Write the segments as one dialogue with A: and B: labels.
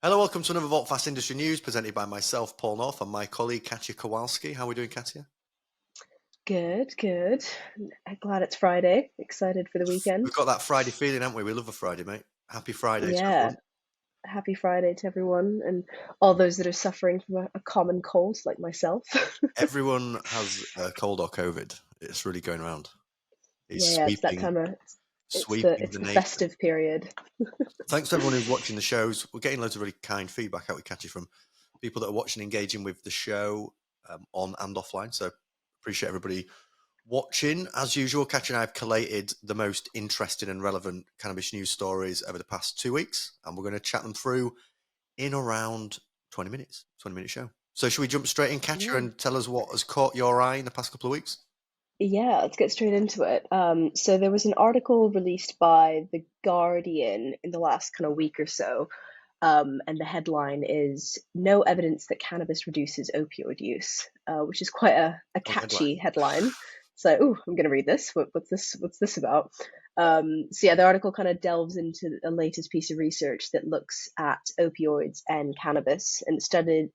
A: Hello, welcome to another Volteface Industry News presented by myself, Paul North, and my colleague Katya Kowalski. How are we doing, Katya?
B: Good, good. I'm glad it's Friday. Excited for the
A: We've
B: weekend.
A: got that Friday feeling, haven't we? We love a Friday, mate. Happy Friday to
B: Yeah,
A: everyone.
B: happy Friday to everyone and all those that are suffering from a common cold like myself.
A: Everyone has a cold or COVID. It's really going around. It's
B: Yeah, it's that
A: sweeping,
B: time of it's the
A: sweeping
B: it's
A: the
B: the
A: nation.
B: festive period.
A: Thanks to everyone who's watching the shows. We're getting loads of really kind feedback out with Katya from people that are watching, engaging with the show on and offline. So appreciate everybody watching. As usual, Katya and I have collated the most interesting and relevant cannabis news stories over the past 2 weeks, and we're going to chat them through in around 20 minutes, 20-minute show. So should we jump straight in, Katya,
B: Yeah.
A: and tell us what has caught your eye in the past couple of weeks?
B: Yeah, let's get straight into it. So there was an article released by The Guardian in the last kind of week or so, and the headline is "No Evidence That Cannabis Reduces Opioid Use," which is quite a
A: Oh, headline.
B: catchy headline. So, ooh, I'm going to read this. What's this? What's this about? So yeah, the article kind of delves into the latest piece of research that looks at opioids and cannabis and studied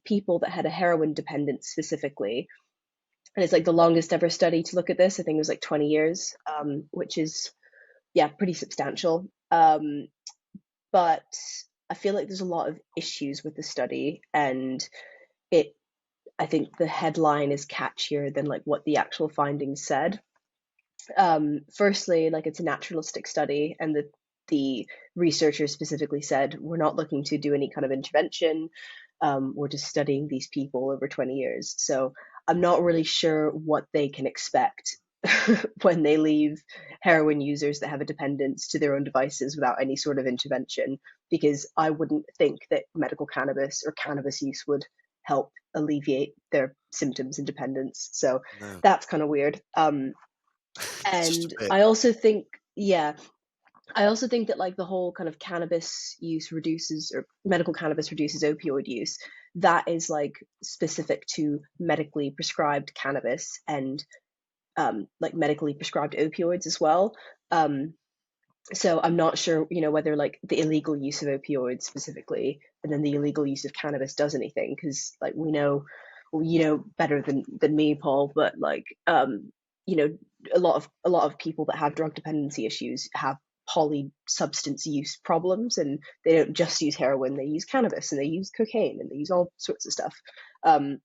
B: people that had a heroin dependence specifically, and it's like the longest ever study to look at this. I think it was like 20 years, which is yeah pretty substantial. But I feel like there's a lot of issues with the study, and it I think the headline is catchier than like what the actual findings said. Firstly, like it's a naturalistic study, and the researchers specifically said we're not looking to do any kind of intervention. We're just studying these people over 20 years. So I'm not really sure what they can expect when they leave heroin users that have a dependence to their own devices without any sort of intervention, because I wouldn't think that medical cannabis or cannabis use would help alleviate their symptoms and dependence. So
A: No.
B: that's kind of weird.
A: It's just a
B: And
A: bit.
B: I also think, yeah, I also think that like the whole kind of cannabis use reduces or medical cannabis reduces opioid use, that is like specific to medically prescribed cannabis and like medically prescribed opioids as well. Um, so I'm not sure, whether like the illegal use of opioids specifically and then the illegal use of cannabis does anything, because like we know, well, better than me, Paul, but like you know a lot of people that have drug dependency issues have poly substance use problems, and they don't just use heroin, they use cannabis and they use cocaine and they use all sorts of stuff. um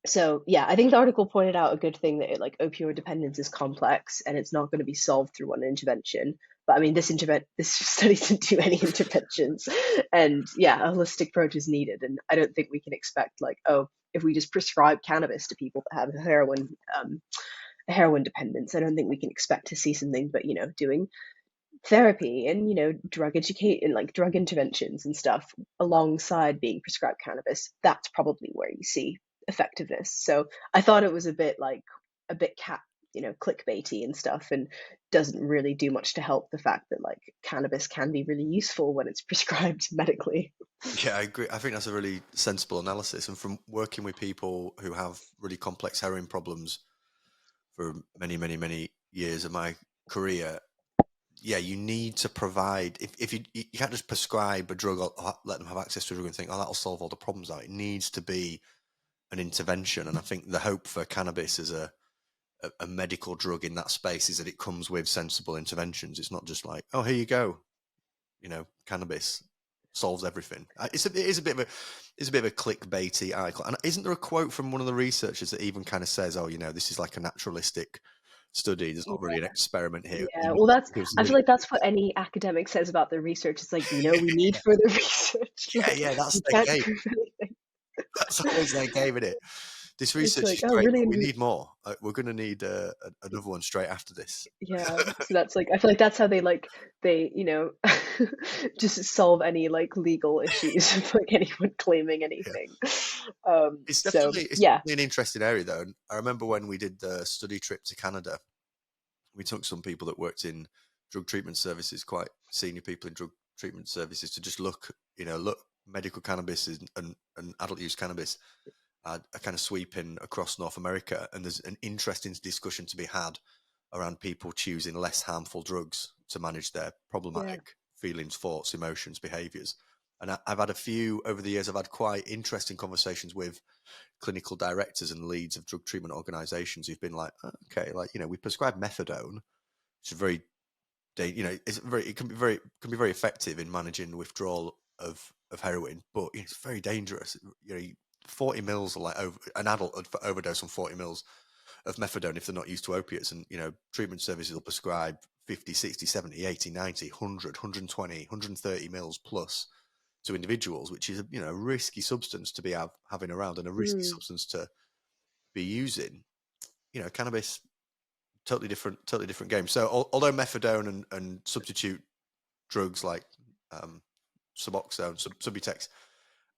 B: so yeah, I think the article pointed out a good thing, that like opioid dependence is complex and it's not going to be solved through one intervention. But I mean, this study didn't do any interventions, and yeah, a holistic approach is needed. And I don't think we can expect like, oh, if we just prescribe cannabis to people that have a heroin dependence, I don't think we can expect to see something. But doing therapy and drug educate and like drug interventions and stuff alongside being prescribed cannabis, that's probably where you see effectiveness. So I thought it was a bit clickbaity and stuff, and doesn't really do much to help the fact that like cannabis can be really useful when it's prescribed medically.
A: Yeah, I agree. I think that's a really sensible analysis. And from working with people who have really complex heroin problems for many, many, many years of my career, yeah, you need to provide. If you can't just prescribe a drug or let them have access to a drug and think, oh, that'll solve all the problems out. It needs to be an intervention. And I think the hope for cannabis as a medical drug in that space is that it comes with sensible interventions. It's not just like, oh, here you go, cannabis solves everything. It is a bit of a clickbaity article. And isn't there a quote from one of the researchers that even kind of says, oh, this is like a naturalistic study. There's not really an experiment here.
B: Yeah, well,
A: Gives
B: I
A: really
B: feel like that's what any academic says about their research. It's like, we need further research.
A: yeah,
B: Like,
A: yeah, that's
B: we
A: their
B: can't
A: game.
B: prove anything.
A: That's always their game, isn't it? This
B: It's
A: research
B: like,
A: is
B: oh,
A: great,
B: really?
A: but we need more. We're going to need another one straight after this.
B: Yeah. So that's like, I feel like that's how they, just solve any like legal issues of like anyone claiming
A: Yeah.
B: anything.
A: It's
B: So
A: definitely it's
B: yeah.
A: definitely an interesting area though. And I remember when we did the study trip to Canada, we took some people that worked in drug treatment services, quite senior people in drug treatment services, to just look medical cannabis and adult use cannabis are kind of sweeping across North America, and there's an interesting discussion to be had around people choosing less harmful drugs to manage their
B: Yeah.
A: problematic feelings, thoughts, emotions, behaviors. And I've had a few over the years. I've had quite interesting conversations with clinical directors and leads of drug treatment organizations who've been like, okay, like, we prescribe methadone, which is very, it can be very effective in managing the withdrawal of heroin, but it's very dangerous. 40 mils are like an adult would overdose on 40 mils of methadone if they're not used to opiates. And, treatment services will prescribe 50, 60, 70, 80, 90, 100, 120, 130 mils plus to individuals, which is a risky substance to be having around and a risky substance to be using. Cannabis, totally different game. So although methadone and substitute drugs like Suboxone, Subutex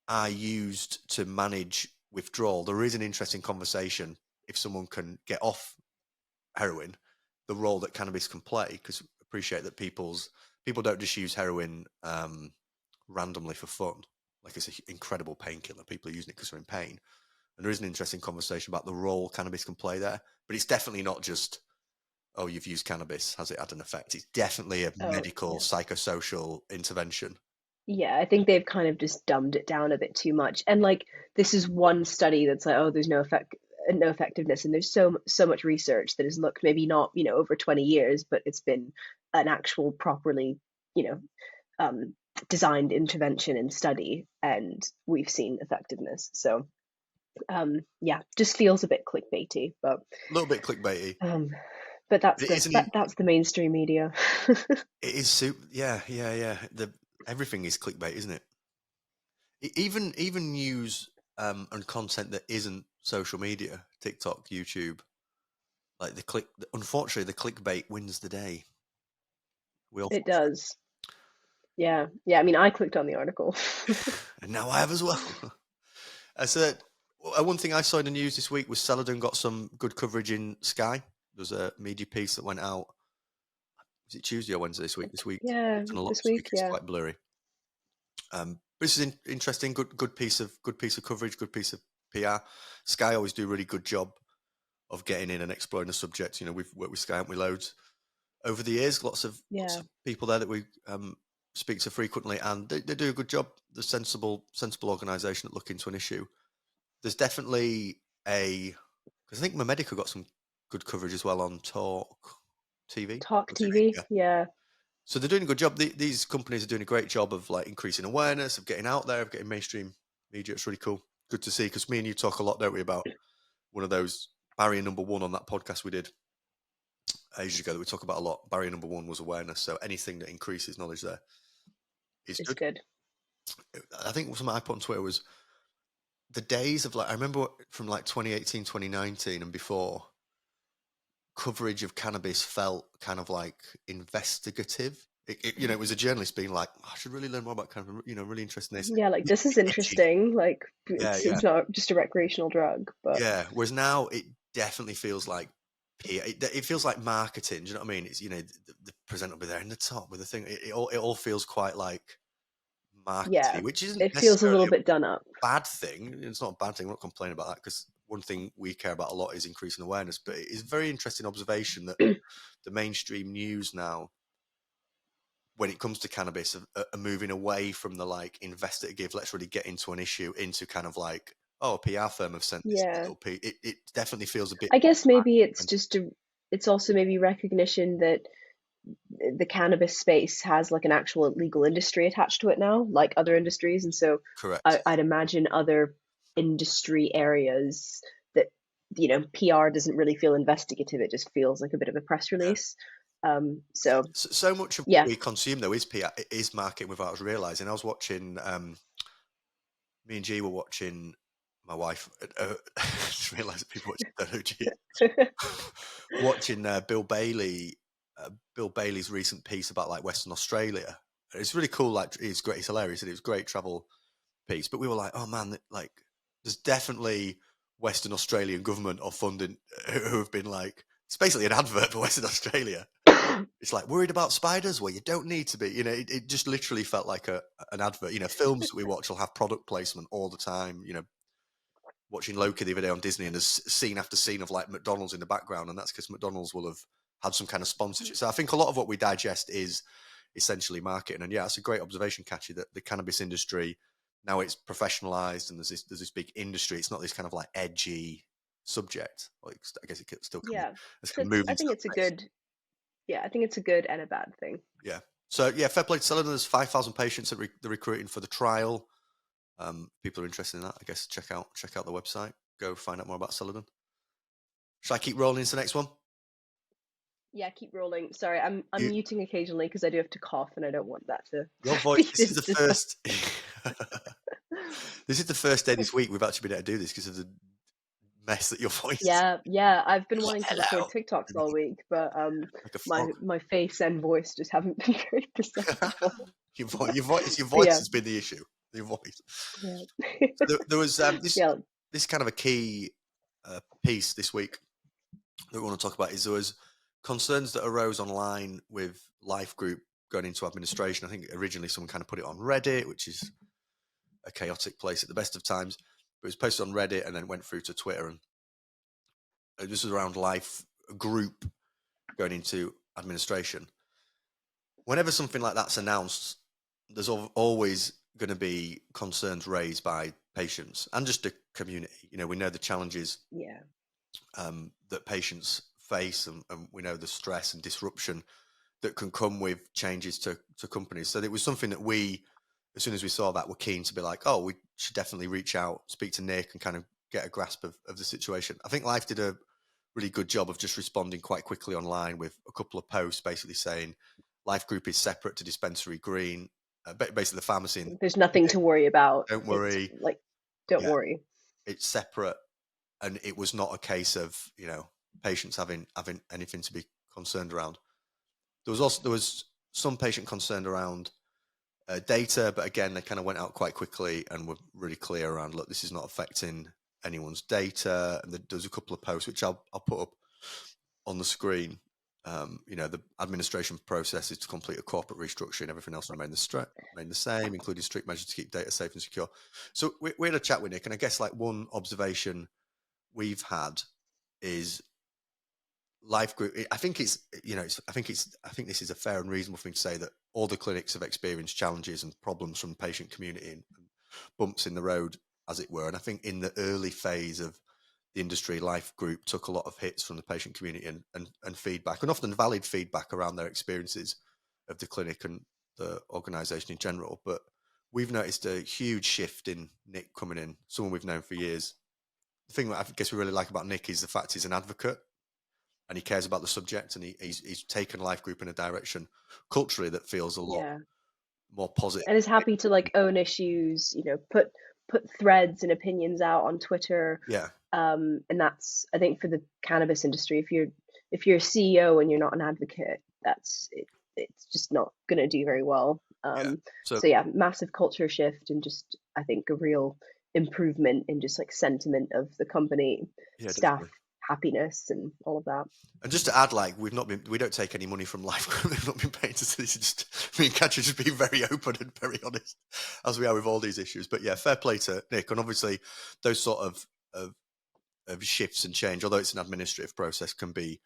A: are used to manage withdrawal, there is an interesting conversation if someone can get off heroin, the role that cannabis can play, because appreciate that people don't just use heroin randomly for fun. Like, it's an incredible painkiller. People are using it because they're in pain. And there is an interesting conversation about the role cannabis can play there. But it's definitely not just, oh, you've used cannabis, has it had an effect? It's definitely a medical, psychosocial intervention.
B: Yeah, I think they've kind of just dumbed it down a bit too much. And like, this is one study that's like, oh, there's no effectiveness, and there's so much research that has looked, maybe not over 20 years, but it's been an actual properly designed intervention and study, and we've seen effectiveness. So just feels a bit clickbaity, but
A: a little bit clickbaity.
B: But that's the mainstream media.
A: It is super. Yeah. Everything is clickbait, isn't it? Even news and content that isn't social media, TikTok, YouTube, like unfortunately, the clickbait wins the day.
B: It does. Yeah. I mean, I clicked on the article.
A: And now I have as well. So one thing I saw in the news this week was Celadon got some good coverage in Sky. There's a media piece that went out. Was it Tuesday or Wednesday this week? This week.
B: Yeah, this week.
A: It's quite blurry. But this is interesting. Good piece of coverage. Good piece of PR. Sky always do a really good job of getting in and exploring the subject. We've worked with Sky, haven't we, loads over the years. Lots of people there that we speak to frequently, and they do a good job. The sensible organisation that look into an issue. There's definitely because I think Medica got some good coverage as well on Talk TV.
B: Yeah.
A: So they're doing a good job. These companies are doing a great job of like increasing awareness, of getting out there, of getting mainstream media. It's really cool. Good to see, because me and you talk a lot, don't we, about one of those barrier number one on that podcast we did ages ago that we talk about a lot. Barrier number one was awareness. So anything that increases knowledge there is good. I think something I put on Twitter was the days of I remember from 2018, 2019 and before, coverage of cannabis felt kind of like investigative. It was a journalist being like, I should really learn more about cannabis, really interested in this.
B: Yeah, like, this is interesting. Like, it's not just a recreational drug, but
A: yeah. Whereas now it definitely feels like it feels like marketing. Do you know what I mean? It's the presenter will be there in the top with the thing. It all feels quite like marketing, which isn't.
B: It feels a little bit done up.
A: Bad thing. It's not a bad thing. I'm not complaining about that, because one thing we care about a lot is increasing awareness. But it is a very interesting observation that the mainstream news now, when it comes to cannabis, are moving away from the investigative, let's really get into an issue, into kind of like, oh, a PR firm have sent this little piece. It definitely feels a bit.
B: I guess maybe it's just it's also maybe recognition that the cannabis space has like an actual legal industry attached to it now, like other industries, and so
A: correct.
B: I'd imagine other industry areas that PR doesn't really feel investigative; it just feels like a bit of a press release.
A: So much of what we consume though is PR, is marketing, without us realizing. I was watching. Me and G were watching. My wife just realised that people watching Bill Bailey. Bill Bailey's recent piece about Western Australia. It's really cool. It's great. It's hilarious. It was a great travel piece. But we were like, oh man, there's definitely Western Australian government or funding who have been it's basically an advert for Western Australia. It's worried about spiders? Well, you don't need to be. It just literally felt like an advert. Films that we watch will have product placement all the time. Watching Loki the other day on Disney, and there's scene after scene of McDonald's in the background, and that's because McDonald's will have had some kind of sponsorship. So I think a lot of what we digest is essentially marketing. And yeah, it's a great observation, Catchy, that the cannabis industry, now it's professionalized and there's this big industry. It's not this kind of like edgy subject. Like, I guess it could still come,
B: Yeah.
A: it's
B: So
A: kind of moved
B: I
A: into
B: think
A: that
B: it's a
A: space.
B: good, yeah, I think it's a good and a bad thing.
A: Yeah. So yeah, fair play to Celadon. There's 5,000 patients that they're recruiting for the trial. People are interested in that, I guess. Check out the website. Go find out more about Celadon. Should I keep rolling into the next one?
B: Yeah, keep rolling. Sorry, I'm
A: You,
B: muting occasionally because I do have to cough and I don't want that to
A: your voice.
B: feed
A: This is the
B: into that.
A: first. This is the first day this week we've actually been able to do this because of the mess that your voice.
B: Yeah, I've been
A: Like,
B: wanting to record
A: hello.
B: TikToks all week, but
A: Like a
B: my
A: frog.
B: my face and voice just haven't been very perceptible.
A: Your voice
B: But yeah,
A: has been the issue. Your voice.
B: yeah.
A: So there was
B: Yeah,
A: this kind of a key piece this week that we want to talk about. Is there was concerns that arose online with Lyphe Group going into administration. I think originally someone kind of put it on Reddit, which is a chaotic place at the best of times. But it was posted on Reddit and then went through to Twitter, and this was around Lyphe Group going into administration. Whenever something like that's announced, there's always going to be concerns raised by patients and just the community. You know, we know the challenges
B: yeah,
A: that patients face, and we know the stress and disruption that can come with changes to companies. So it was something that we, as soon as we saw that, were keen to be like, oh, we should definitely reach out, speak to Nick, and kind of get a grasp of the situation. I think Lyphe did a really good job of just responding quite quickly online with a couple of posts basically saying Lyphe Group is separate to Dispensary Green, basically the pharmacy.
B: there's nothing to worry about.
A: Don't
B: It's
A: worry.
B: like, don't
A: Yeah,
B: worry.
A: it's separate, and it was not a case of patients having anything to be concerned around. There was some patient concerned around data, but again, they kind of went out quite quickly and were really clear around, look, this is not affecting anyone's data. And there's a couple of posts which I'll put up on the screen. The administration process is to complete a corporate restructuring. Everything else remain the same, including strict measures to keep data safe and secure. So we had a chat with Nick, and I guess like one observation we've had is Lyphe Group. I think this is a fair and reasonable thing to say that all the clinics have experienced challenges and problems from the patient community and bumps in the road, as it were. And I think in the early phase of the industry, Lyphe Group took a lot of hits from the patient community and feedback, and often valid feedback around their experiences of the clinic and the organisation in general. But we've noticed a huge shift in Nick coming in, someone we've known for years. The thing that I guess we really like about Nick is the fact he's an advocate and he cares about the subject, and he's taken Lyphe Group in a direction culturally that feels a lot
B: Yeah,
A: more positive.
B: and is happy to like own issues. Put threads and opinions out on Twitter.
A: Yeah,
B: And that's, I think, for the cannabis industry. If you're a CEO and you're not an advocate, that's it. It's just not going to do very well.
A: yeah. So
B: So yeah, massive culture shift and just I think a real improvement in just like sentiment of the company,
A: yeah,
B: staff
A: definitely.
B: happiness, and all of that.
A: And just to add, like we don't take any money from Lyphe Group. They've not been paying us. This is just me and Katja just being very open and very honest, as we are with all these issues. But yeah, fair play to Nick. And obviously, those sort of shifts and change, although it's an administrative process, can be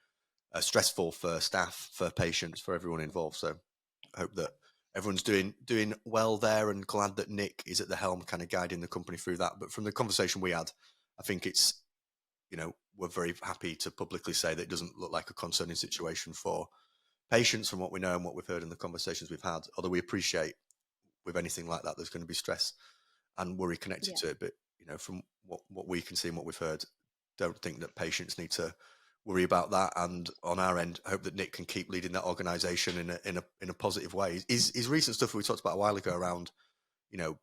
A: stressful for staff, for patients, for everyone involved. So I hope that everyone's doing well there, and glad that Nick is at the helm, kind of guiding the company through that. But from the conversation we had, I think it's, we're very happy to publicly say that it doesn't look like a concerning situation for patients from what we know and what we've heard in the conversations we've had. Although we appreciate with anything like that, there's going to be stress and worry connected
B: Yeah,
A: to it. But, from what we can see and what we've heard, don't think that patients need to worry about that. And on our end, hope that Nick can keep leading that organisation in a positive way. His recent stuff we talked about a while ago around,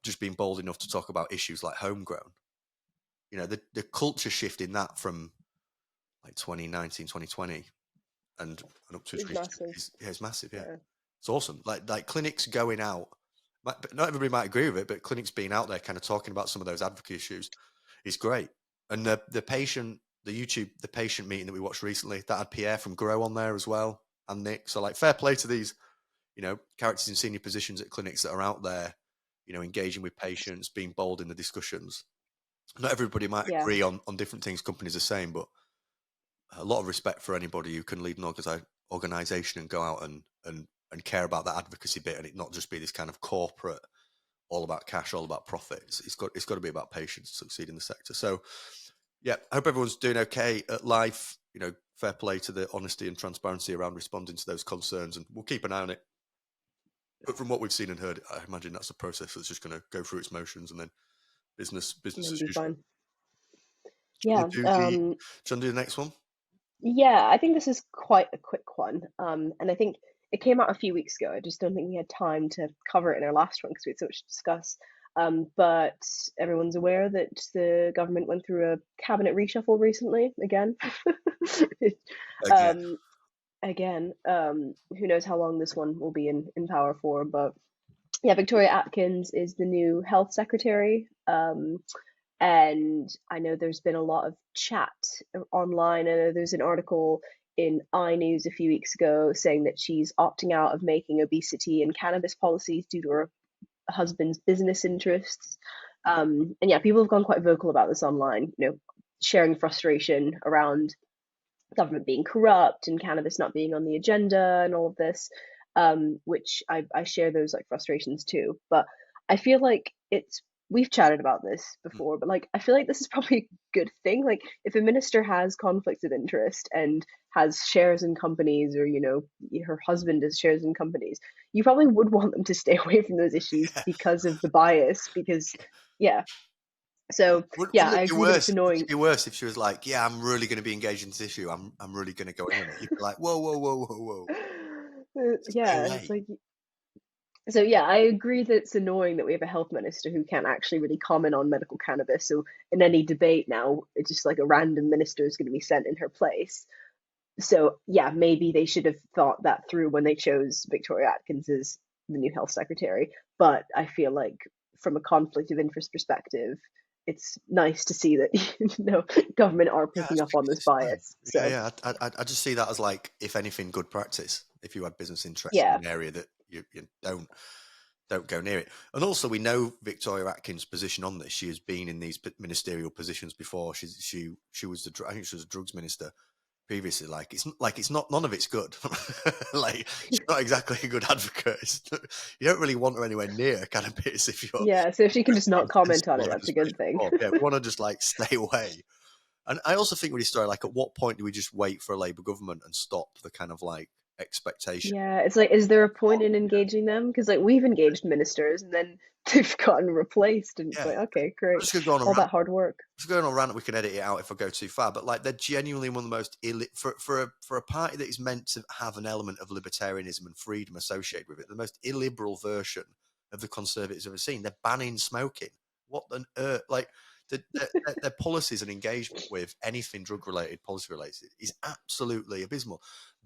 A: just being bold enough to talk about issues like homegrown. The culture shift in that from like 2019, 2020 and up to its
B: it's massive.
A: is massive. Yeah.
B: Yeah,
A: It's awesome. Like clinics going out, not everybody might agree with it, but clinics being out there kind of talking about some of those advocacy issues is great. And the patient meeting that we watched recently, that had Pierre from Grow on there as well, and Nick. So like fair play to these, characters in senior positions at clinics that are out there, engaging with patients, being bold in the discussions. Not everybody might
B: yeah,
A: agree on different things companies are saying, but a lot of respect for anybody who can lead an organization and go out and and care about that advocacy bit, and it not just be this kind of corporate, all about cash, all about profit. It's got to be about patients to succeed in the sector. So yeah, I hope everyone's doing okay at Lyphe. Fair play to the honesty and transparency around responding to those concerns, and we'll keep an eye on it. But from what we've seen and heard, I imagine that's a process that's just going to go through its motions, and then business
B: And
A: as
B: be
A: usual.
B: fine.
A: Do you
B: Yeah.
A: want to do the next one?
B: Yeah, I think this is quite a quick one. And I think it came out a few weeks ago. I just don't think we had time to cover it in our last one because we had so much to discuss. But everyone's aware that the government went through a cabinet reshuffle recently again.
A: Again.
B: Again, who knows how long this one will be in power for, but yeah, Victoria Atkins is the new health secretary. And I know there's been a lot of chat online. I know there's an article in iNews a few weeks ago saying that she's opting out of making obesity and cannabis policies due to her husband's business interests. And yeah, people have gone quite vocal about this online, sharing frustration around government being corrupt and cannabis not being on the agenda and all of this, which I share those like frustrations too. But I feel like we've chatted about this before, but like I feel like this is probably a good thing. Like if a minister has conflicts of interest and has shares in companies, or her husband has shares in companies, you probably would want them to stay away from those issues because of the bias. Because yeah, so yeah,
A: Wouldn't
B: I
A: it be
B: agree that it's
A: worse? Wouldn't
B: annoying.
A: it be worse if she was like, "Yeah, I'm really going to be engaged in this issue. I'm really going to go in on it." You'd be like, "Whoa, whoa, whoa, whoa, whoa! Stay
B: Yeah, it's
A: away."
B: like so yeah, I agree that it's annoying that we have a health minister who can't actually really comment on medical cannabis. So in any debate now, it's just like a random minister is going to be sent in her place. So yeah, maybe they should have thought that through when they chose Victoria Atkins as the new health secretary. But I feel like from a conflict of interest perspective, it's nice to see that government are
A: Yeah,
B: picking
A: that's
B: up
A: good
B: on this
A: business to know.
B: bias.
A: Yeah,
B: So
A: yeah. I just see that as like, if anything, good practice. If you had business interests in
B: yeah,
A: an area that you don't go near it. And also, we know Victoria Atkins' position on this. She has been in these ministerial positions before. She was I think she was a drugs minister previously. It's not, none of it's good. Like she's not exactly a good advocate. You don't really want her anywhere near cannabis if you're
B: yeah. So if she can just not comment on
A: sensible
B: it,
A: and
B: that's a
A: just
B: good
A: make
B: thing.
A: yeah, we want to just like stay away. And I also think with this story, like, at what point do we just wait for a Labour government and stop the kind of like expectation?
B: Yeah, it's like, is there a point in engaging them? Because like we've engaged ministers and then they've gotten replaced, and it's
A: Yeah,
B: like, okay,
A: I'm
B: great,
A: just going to go on a
B: all
A: rant.
B: that hard work.
A: Just going on a rant. We can edit it out if I go too far. But like, they're genuinely one of the most for a party that is meant to have an element of libertarianism and freedom associated with it, the most illiberal version of the Conservatives ever seen. They're banning smoking. What on earth? Like, their policies and engagement with anything drug related, policy related, is absolutely abysmal.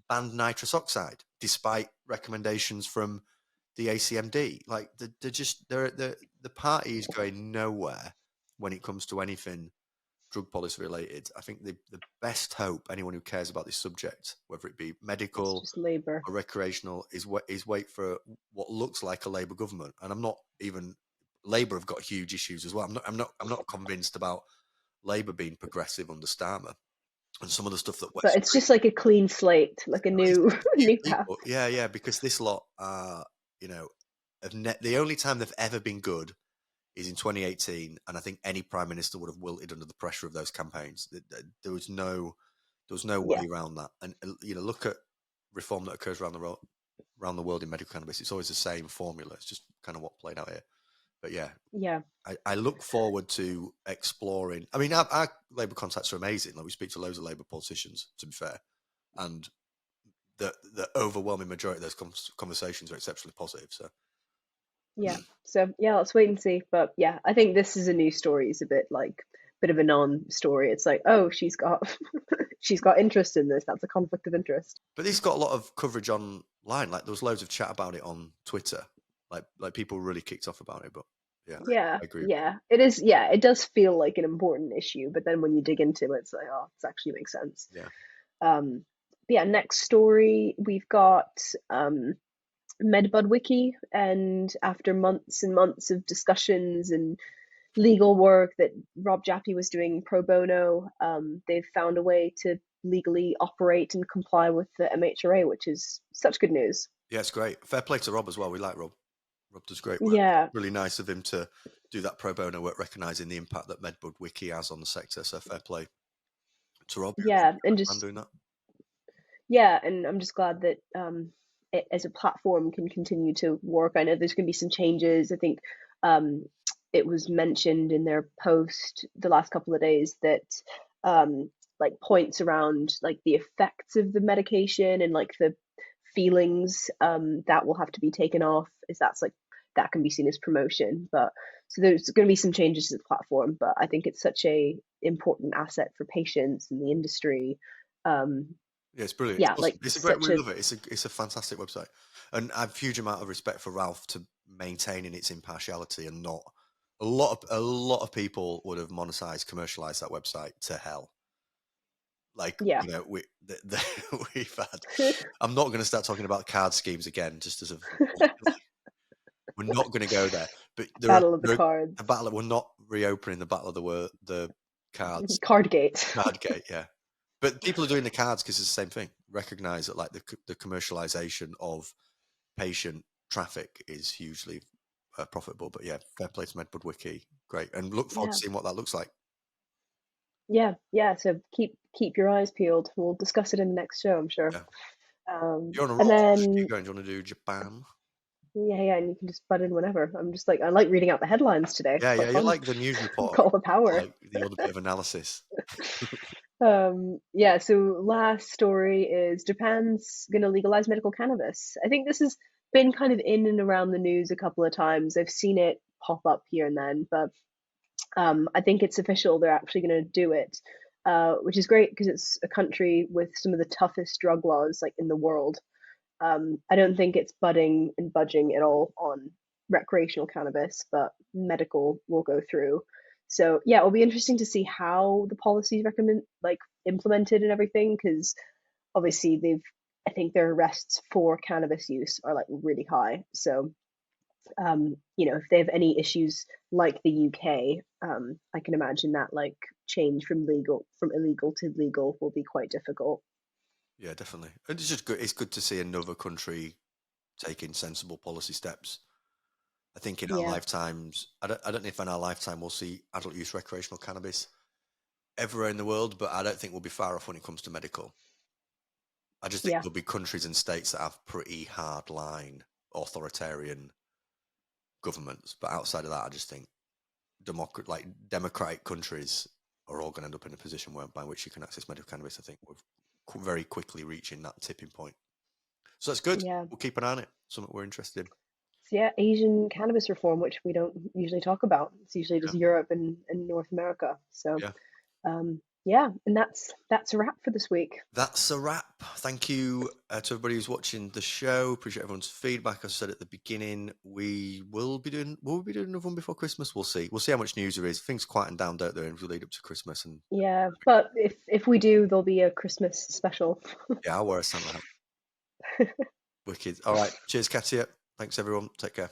A: Banned nitrous oxide, despite recommendations from the ACMD. Like, the party is going nowhere when it comes to anything drug policy related. I think the best hope anyone who cares about this subject, whether it be
B: It's
A: medical
B: just labor.
A: or recreational, is wait for what looks like a Labour government. And I'm not even Labour have got huge issues as well. I'm not convinced about Labour being progressive under Starmer and some of the stuff that
B: But
A: West
B: it's just like a clean slate, like a new
A: new
B: new path.
A: people. Yeah, yeah, because this lot are, the only time they've ever been good is in 2018, and I think any prime minister would have wilted under the pressure of those campaigns. There was no
B: Yeah,
A: way around that. And look at reform that occurs around the world in medical cannabis. It's always the same formula. It's just kind of what played out here. But yeah,
B: yeah,
A: I look forward to exploring. I mean, our Labour contacts are amazing. Like, we speak to loads of Labour politicians, to be fair, and the overwhelming majority of those conversations are exceptionally positive. So
B: yeah. So yeah, let's wait and see. But yeah, I think this is a new story. It's a bit of a non-story. It's like, oh, she's got she's got interest in this. That's a conflict of interest.
A: But this got a lot of coverage online. Like, there was loads of chat about it on Twitter. Like people really kicked off about it. But yeah,
B: Yeah,
A: I agree.
B: yeah. It is, yeah, it does feel like an important issue, but then when you dig into it, it's like, oh, this actually makes sense.
A: Yeah.
B: But yeah, next story, we've got MedBud Wiki, and after months and months of discussions and legal work that Rob Jaffe was doing pro bono, they've found a way to legally operate and comply with the MHRA, which is such good news.
A: Yeah, it's great. Fair play to Rob as well. We like Rob. Rob does great work.
B: Yeah,
A: Really nice of him to do that pro bono work, recognising the impact that MedBud Wiki has on the sector. So fair play to Rob. Yeah,
B: yeah, and
A: man
B: just
A: doing that.
B: yeah, and I'm just glad that it, as a platform, can continue to work. I know there's going to be some changes. I think um, it was mentioned in their post the last couple of days that like points around like the effects of the medication and like the feelings that will have to be taken off, is that's like that can be seen as promotion. But so there's going to be some changes to the platform, but I think it's such a important asset for patients and the industry. Um,
A: Yeah, it's brilliant. It's
B: yeah, like
A: awesome. It's a great.
B: such
A: We
B: a
A: love it. It's a fantastic website, and I have a huge amount of respect for Ralph to maintaining its impartiality and not. A lot of people would have monetized, commercialized that website to hell. Like,
B: yeah.
A: we've had. I'm not going to start talking about card schemes again, just as a. We're not going to go there. But
B: Battle of the
A: there are
B: Cards,
A: a battle. We're not reopening the battle of the cards
B: Cardgate.
A: card gate. Yeah, but people are doing the cards because it's the same thing. Recognize that like the commercialization of patient traffic is hugely profitable. But yeah, fair play to MedBud Wiki, great, and look forward to
B: Yeah,
A: seeing what that looks like.
B: yeah, yeah. So keep your eyes peeled. We'll discuss it in the next show, I'm sure.
A: Yeah, you're on a
B: And
A: roll. Just keep
B: then
A: going. Do you want to do Japan?
B: yeah, yeah, and you can just butt in whenever. I'm just like I like reading out the headlines today.
A: Yeah,
B: Quite
A: yeah, you
B: fun.
A: like the news report.
B: Got all the
A: I
B: power.
A: like the other bit of analysis.
B: Yeah, so last story is Japan's going to legalize medical cannabis. I think this has been kind of in and around the news a couple of times. I've seen it pop up here and then, but I think it's official. They're actually going to do it, which is great because it's a country with some of the toughest drug laws like in the world. I don't think it's budding and budging at all on recreational cannabis, but medical will go through. So yeah, it'll be interesting to see how the policies recommend like implemented and everything, because obviously they've I think their arrests for cannabis use are like really high. So if they have any issues like the UK, I can imagine that like change from illegal to legal will be quite difficult.
A: Yeah, definitely. And it's just good. It's good to see another country taking sensible policy steps. I think in our
B: Yeah,
A: lifetimes, I don't know if in our lifetime we'll see adult use recreational cannabis everywhere in the world, but I don't think we'll be far off when it comes to medical. I just think
B: yeah,
A: there'll be countries and states that have pretty hard line authoritarian governments, but outside of that, I just think democratic countries are all going to end up in a position by which you can access medical cannabis. I think we're very quickly reaching that tipping point. So that's good.
B: yeah.
A: We'll keep an eye on it. Something we're interested in.
B: So yeah, Asian cannabis reform, which we don't usually talk about. It's usually
A: Yeah.
B: just Europe and North America. So
A: Yeah.
B: yeah, and that's a wrap for this week.
A: That's a wrap. Thank you to everybody who's watching the show. Appreciate everyone's feedback. As I said at the beginning, will we be doing another one before Christmas? We'll see. We'll see how much news there is. Things quieten down, don't they, as we lead up to Christmas. And
B: Yeah, but if we do, there'll be a Christmas special.
A: yeah, I'll wear a Santa hat. Wicked. All right. Cheers, Katia. Thanks, everyone. Take care.